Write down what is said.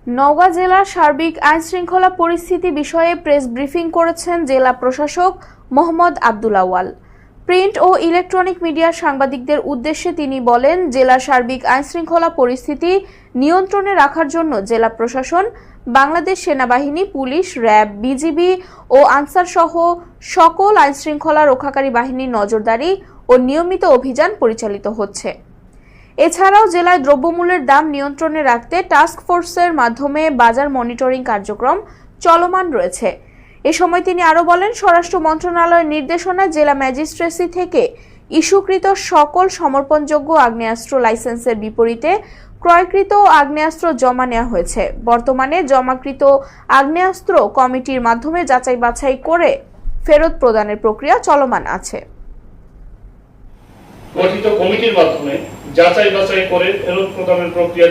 নওগাঁ জেলার সার্বিক আইনশৃঙ্খলা পরিস্থিতি বিষয়ে প্রেস ব্রিফিং করেছেন জেলা প্রশাসক মোহাম্মদ আব্দুল আওয়াল। প্রিন্ট ও ইলেকট্রনিক মিডিয়ার সাংবাদিকদের উদ্দেশ্যে তিনি বলেন, জেলার সার্বিক আইনশৃঙ্খলা পরিস্থিতি নিয়ন্ত্রণে রাখার জন্য জেলা প্রশাসন, বাংলাদেশ সেনাবাহিনী, পুলিশ, র্যাব, বিজিবি ও আনসার সহ সকল আইনশৃঙ্খলা রক্ষাকারী বাহিনীর নজরদারি ও নিয়মিত অভিযান পরিচালিত হচ্ছে। এছাড়াও জেলায় দ্রব্যমূল্যের দাম নিয়ন্ত্রণে রাখতে টাস্ক ফোর্সের মাধ্যমে বাজার মনিটরিং কার্যক্রম চলমান রয়েছে। এ সময় তিনি আরো বলেন, স্বরাষ্ট্র মন্ত্রণালয়ের নির্দেশনায় জেলা ম্যাজিস্ট্রেসি থেকে ইস্যুকৃত সকল সমর্পণযোগ্য আগ্নেয়াস্ত্র লাইসেন্সের বিপরীতে ক্রয়কৃত আগ্নেয়াস্ত্র জমা নেওয়া হয়েছে। বর্তমানে জমাকৃত আগ্নেয়াস্ত্র কমিটির মাধ্যমে যাচাই বাছাই করে ফেরত প্রদানের প্রক্রিয়া চলমান আছে। গঠিত কমিটির মাধ্যমে যাচাই বাছাই করে ফেরত প্রদানের প্রক্রিয়া